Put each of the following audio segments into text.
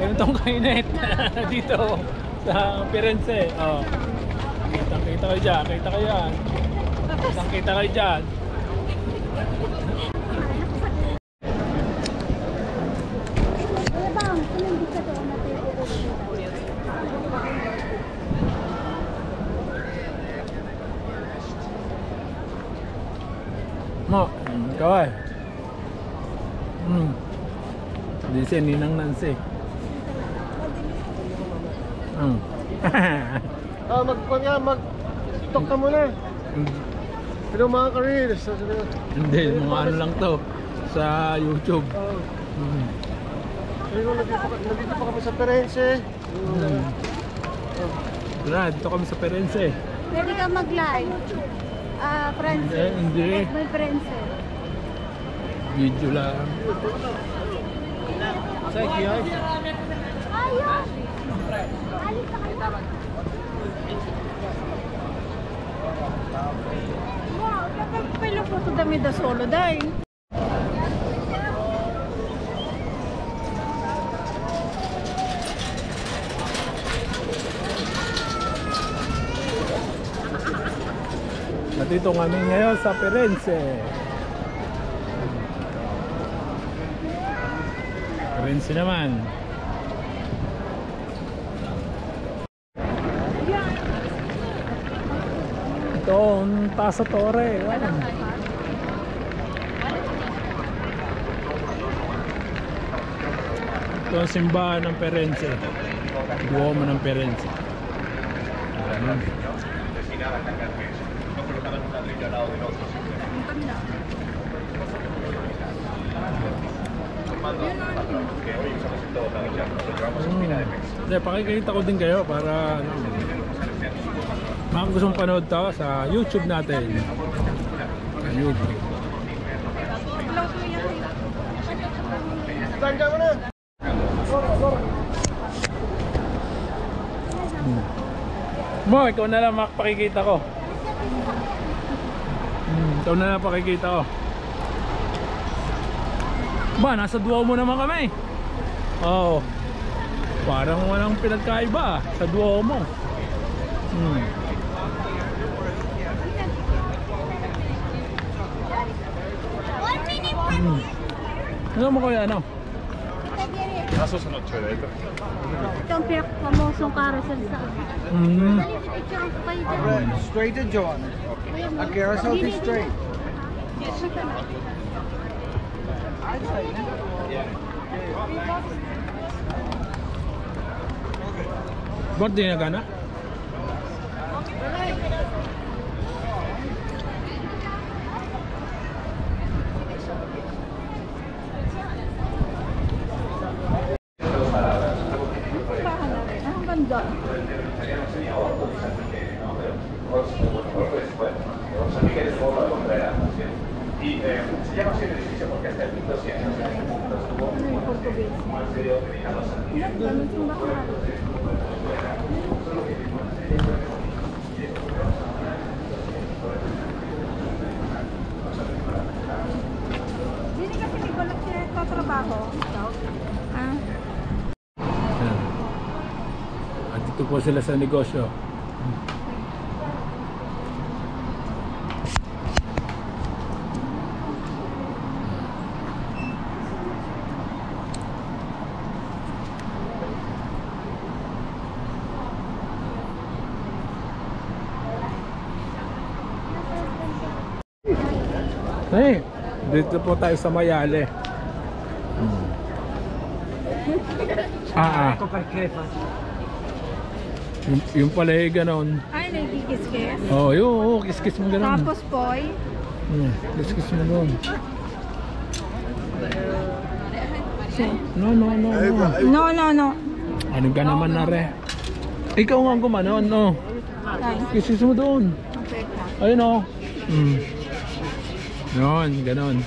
ganitong kainit dito sa Firenze. Oh. Kita kayo dyan, kita kayo yan. Kita kayo dyan. Mo, ikaw ay. Hindi siya ninang Nancy. Mag-talk ka muna. Pero mga careers. Hindi, mga ano lang to sa YouTube. Nandito pa kami sa Firenze. Dito kami sa Firenze. Pwede ka mag-live. Friends. Hindi. May friends. Video lang. Thank you. Ayun! Alis na kayo. Wow, napagpilo po ito dami da solo dahil. Dito kami ngayon sa Firenze. Firenze naman. Ito ang Tasa Torre. Ito ang simbahan ng Firenze. Duomo ng Firenze. Hindi, pakikita ko din kayo para mga gustong panood to sa YouTube natin. Sa YouTube. Tangga mo na. Mo, ikaw na lang makapakikita ko. Ikaw na lang pakikita ko. Ba, nasa Duomo naman kami. Oo. Parang walang pinagkaiba sa Duomo. Ano mo kaya ano? Aso sa noche dito. Ito ang pinakapamosong carousel sa picture ko kayo dyan. Straight to John. A carousel is straight. Ba't di na gana? Ang ganda. Y se llama así el edificio porque hasta el 1200 estuvo como el periodo que tenía los Hindi kasi may balak sila nagtatrabaho. At dito po sila sa negosyo. Hey, dito po tayo sa Mayale. Yung pala eh, ganon. Ay, nagkikis-kis. Oh, yung kiss-kiss mo ganon. Tapos boy. Kiss-kiss mo ganon. No. No. Ano ka naman na re? Ikaw nga gumanon, no? Kiss-kiss mo doon. Ayun o. Yun, ganon.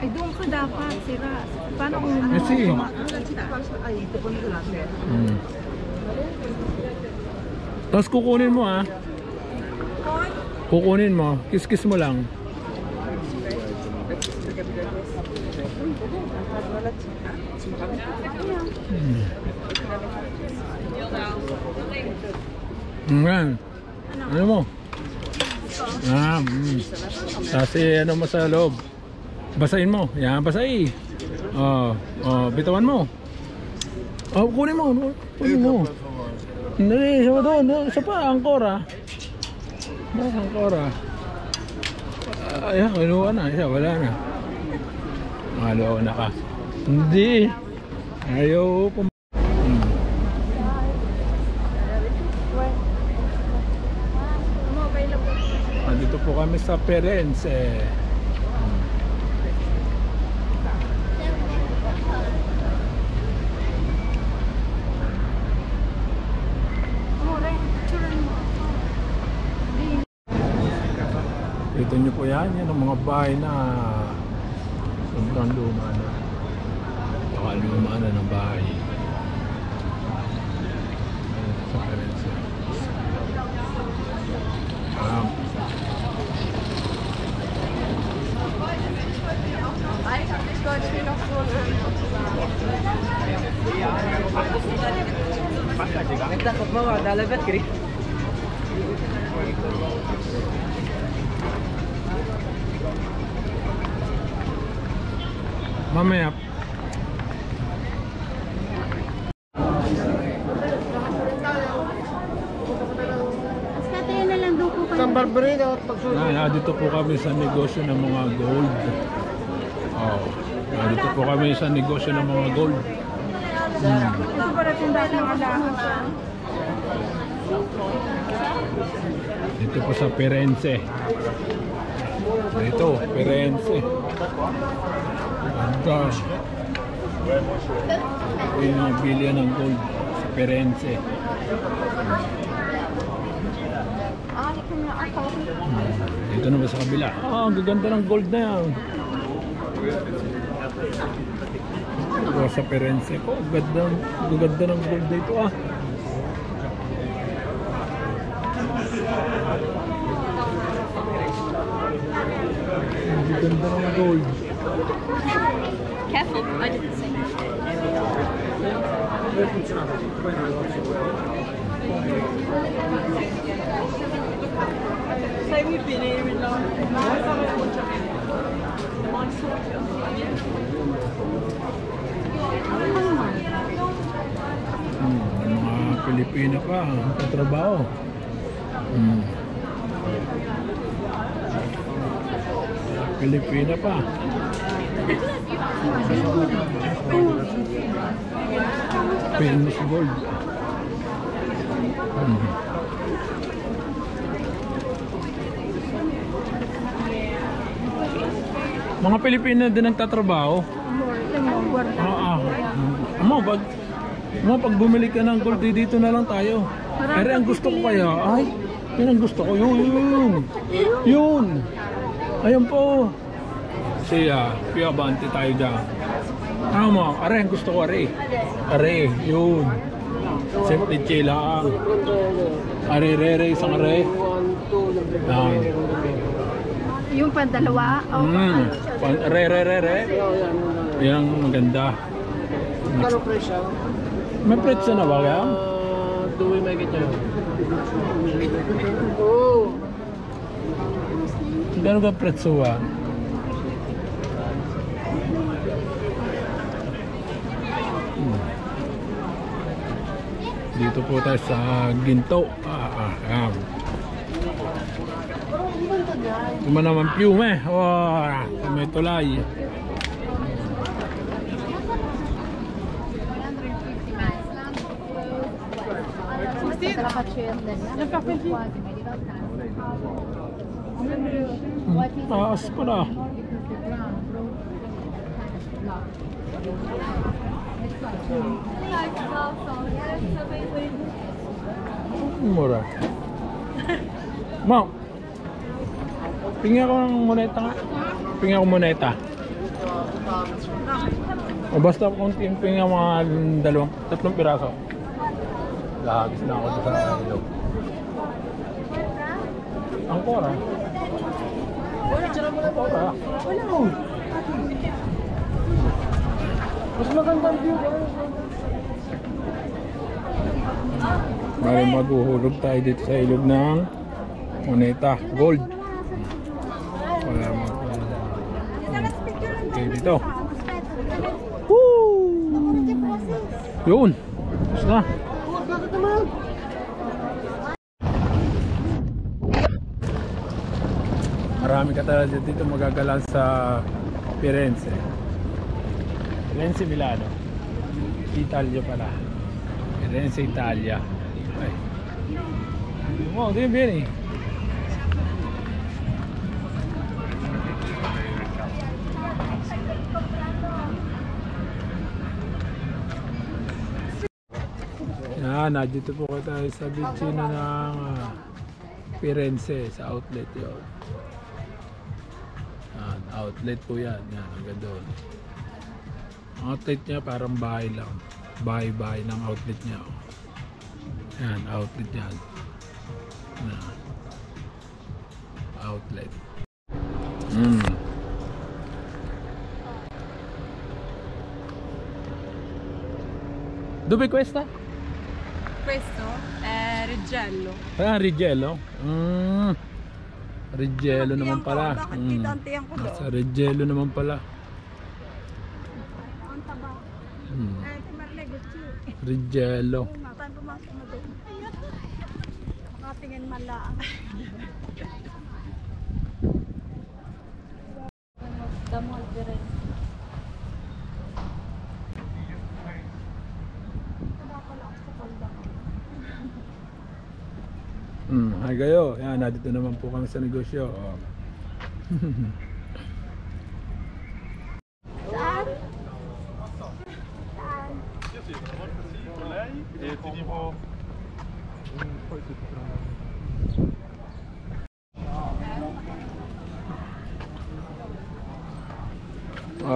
Ay, doon ka dapat, sira. Paano kung Kasi tapos kukunin mo ha. Kukunin mo. Kiss-kiss mo lang. Yan. Ano mo? Kasi ano mo sa loob? Basahin mo. Yan, basahin. Bitawan mo. Kunin mo. Kunin mo. Hindi, isa pa doon. Isa pa, angkora. Angkora. Ayan, kinuha na. Isa, wala na. Maluwa na ka. Hindi. Ayaw po. Dito po kami sa Perense. Dito nyo po yan ang mga bahay na sobrang luma na. Baka luma na ng bahay. Sa Perense. Nagtakot mo, dalagat kiri. Mamaya. Katayo na lang doon po kayo. Isang barberino at pagsusunod. Dito po kami sa negosyo ng mga gold. Dito po kami sa negosyo ng mga gold. Ito para tindahan ng alahas. Dito po sa Perense. Dito, Perense. Ganda. Ito yung mga bilya ng gold sa Perense. Dito na ba sa kabila? Ang gaganda ng gold na yan. Ito sa Perense po. Gaganda ng gold dito Ang ganda ng gold. Careful, I didn't say. Mga Pilipina pa, katrabaho. Pilipina pa. Famous gold. Mga Pilipina din nagtatrabaho. Pag bumili ka ng gold, dito na lang tayo. Pero ang gusto ko kaya, yun ang gusto ko. Yun. Ayan po. Siya, Piabante tayo dyan. Are, ang gusto ko, Are, yun. Simple chila. Are, isang are. Yung pandalawa? Re. Yan, maganda. Kano presyo? May pretso na ba kaya? Duwi may ganyan. Oo. Gano'n ka pretso Dito po tayo sa Ginto. Tuma naman piume. May tulay. Taas pala. Mura. Ma'am, pingi ako ng moneta nga. Pingi ako moneta. O basta kung pingi ako mga 3 piraso. Lahagis na ako sa ilog. Ang kora. Wala mo na kora. Wala mo. Mas magandang view. Bali maghuhulog tayo dito sa ilog ng Moneta Gold. Wala mag okay, dito. Woo! Yun. Basta. Bakit naman? Marami ka talaga dito magagalan sa Firenze. Firenze, Milano. Italia pala. Firenze, Italia. Ay. Wow, di bene. Yan, dito po tayo sa Vicino ng Firenze, sa outlet yun. Yan, outlet po yan. Yan, hanggang doon. Outlet niya parang bahay lang. Bahay-bahay ng outlet niya. Yan, outlet yan. Yan. Outlet. Dove questa? Questo è Reggello. Ah, Righello? Righello naman pala. Bakit kitantiyan ko doon? Sa Righello naman pala. Righello. Saan pumasok mo doon? Makatingin man lang. Damol direct. Hi kayo. Yan, dito naman po kami sa negosyo. Oh. Saan?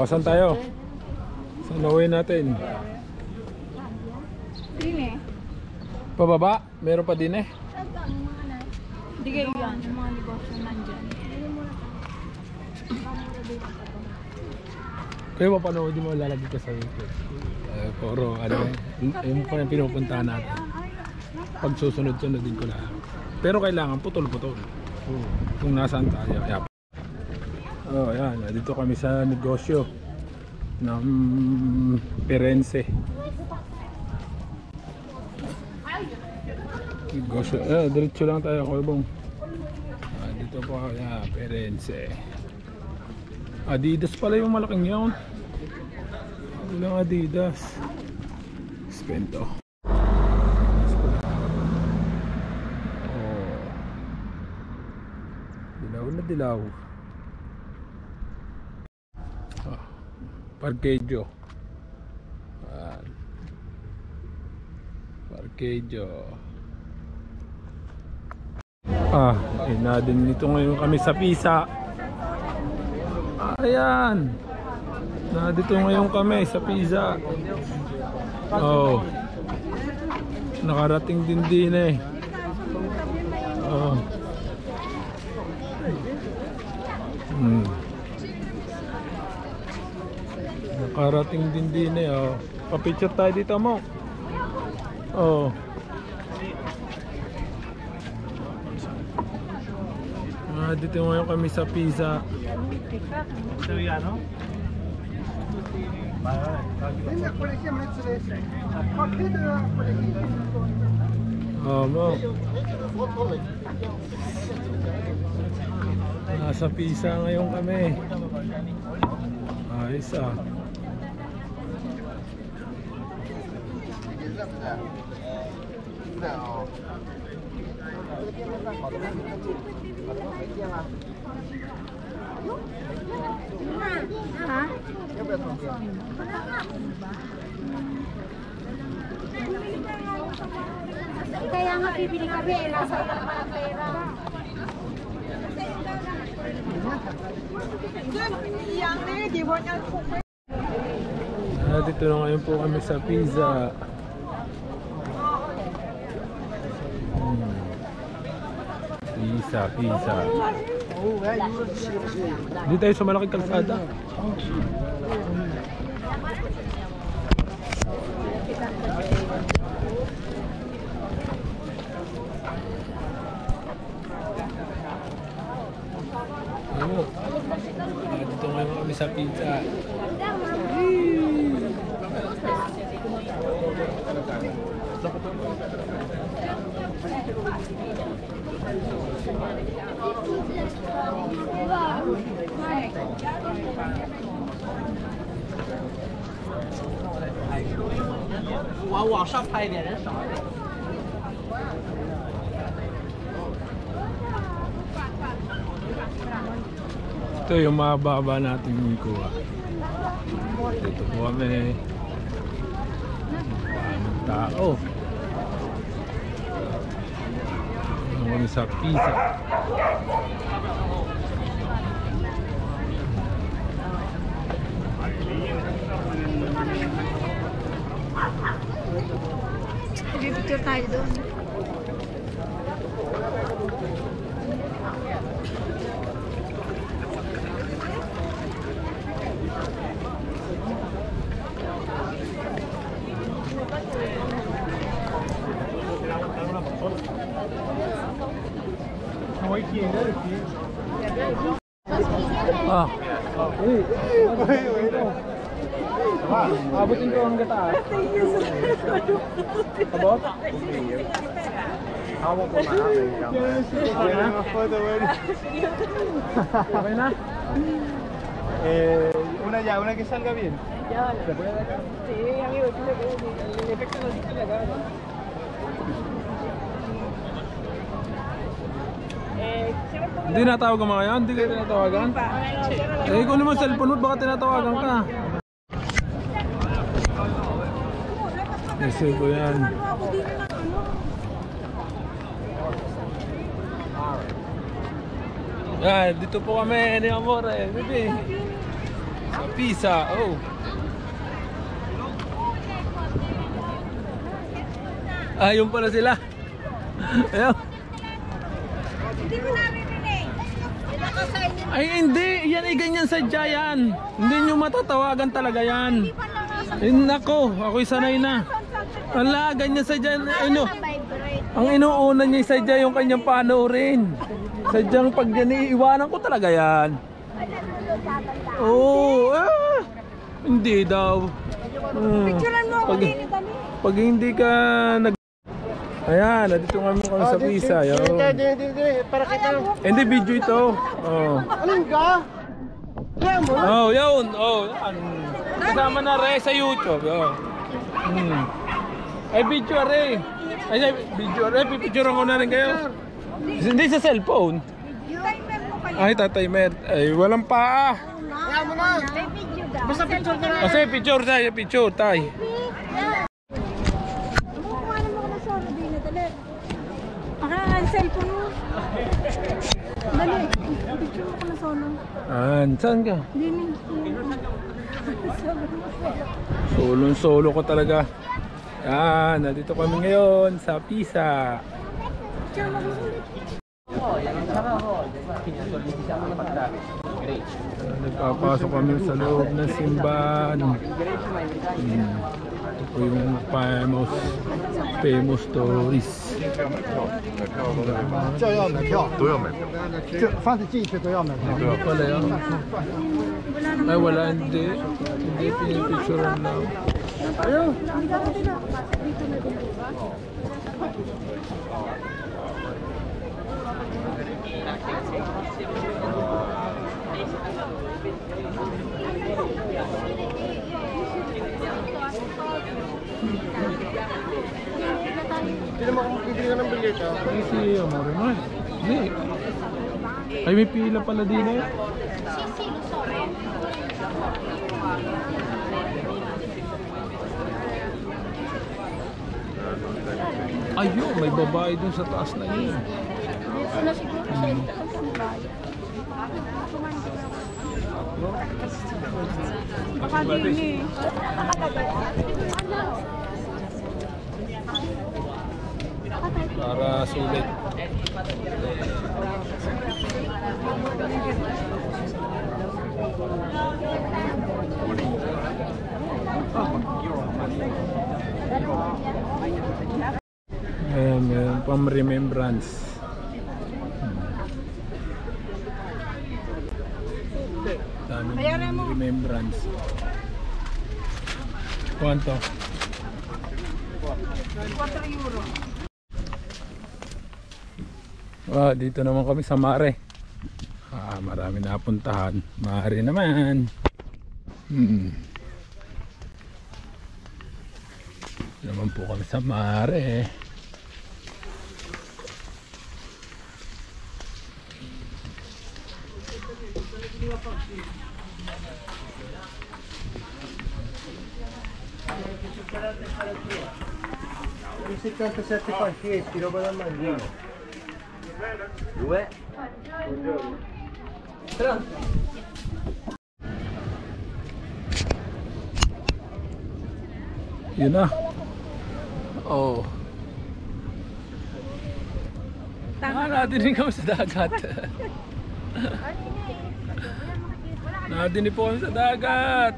Saan tayo? Saan uwi natin? Sine? Pababa? Meron pa din eh. Hindi kayo yan. Yung mga negosyo nandyan. Kaya mapanood mo, lalagay ka sa YouTube. Puro, ano, yung pinupuntahan natin. Pag susunod-sunodin ko lang. Pero kailangan putol-putol. Kung nasaan tayo. Yap. Oh, yan. Dito kami sa negosyo ng Firenze. Negosyo. Diretso lang tayo, Kurbong. Dito po, yan, Firenze. Adidas pala yung malaking yun. Walang Adidas. Spento. Oh. Dilaw na dilaw. Parquejo. Parquejo. Din dito ngayon kami sa Pisa. Ayan. Dito ngayon kami sa Pisa. Oh. Nakarating din eh. Oh. Nakarating din eh. Oh. Pa-picture tayo dito mo. Oh. Dito ngayon kami sa Pisa. Italiano? Mo. Nasa Pisa ngayon kami. Ayos ah. Ha? Kaya nga bibili kami, nasa ilang pa ng pera. Dito na ngayon po kami sa Pisa. Pisa. Dito tayo sa malaking kalsada. sa pizza. Ito yung mababa natin kuha. Dito po kami. Daming tao. Ano kami sa pizza. Picture tayo doon. Ah. Abutin ko ang gata. Abot? Hawak ko na Okay na? Una ya, una que salga bien. Hindi natawag ka mga yan? Hindi ka tinatawagan? Eh kung naman cellphone mo, baka tinatawagan ka. Kasi ko yan. Yan, dito po kami ni Amore, baby. Sa pizza, oh. Ayun pala sila. Ayun. Hindi mo naririnig. Ay hindi, yan ay ganyan sadya yan. Hindi nyo matatawagan talaga yan. Ayun nako, ako'y sanay na. Wala, ganyan sadya. Ano? Ang inuuna niya sadya yung kanyang panoorin. Sadyang pag yan iiwanan ko talaga yan. Oo, hindi daw. Pag hindi ka nag... Ayan, nandito kami sa pizza. Para kita. Hindi, video ito. Oh. Alin ka? Oh, yun. Oh, yan. Kasama na re sa YouTube. Oh. Ay, video re. Ay, video re. Pipicturean ko na rin kayo. Hindi sa cellphone. Ay, tatimer. Ay, walang paa. Kaya mo na. Basta picture ka na. Kasi picture tayo, picture tayo. Cellphone mo. Dali. Picture mo ko na sono. Saan ka? Dini. Solo ko talaga. Yan, nandito kami ngayon sa pizza. Nagpapasok kami sa loob ng simbahan. Ito po yung famous tourist. 这要买票，都要买票。这凡是进去都要买票。 Wala yan. Ay wala, hindi. Hindi pinipicturean lang. Ayun. Hindi naman kung bibili ka ng bilet ha. Ay si Amore mo. Hindi. Ay may pila pala din eh. Ayun, may babae dun sa taas na yun. Baka dini. Para sulit. Ayan, pang remembrance. daming remembrance. Kuwanto? 4 euro. Dito naman kami sa Mare. Marami napuntahan. Mare naman. Naman po kami sa Mare. Music ka sa 75, yes, kilo ba naman? Due? Yun na. Oh. Nadinig kami sa dagat. Nadinig po kami sa dagat.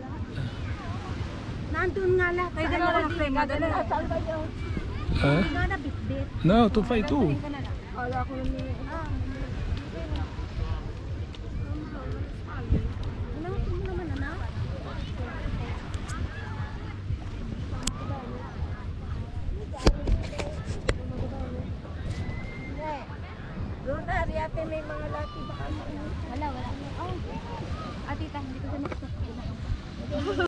Nandun nga lahat. Ay, dala lang kayo. Madala. Ha? Nga na bitbit. No, 252. Wala ko yung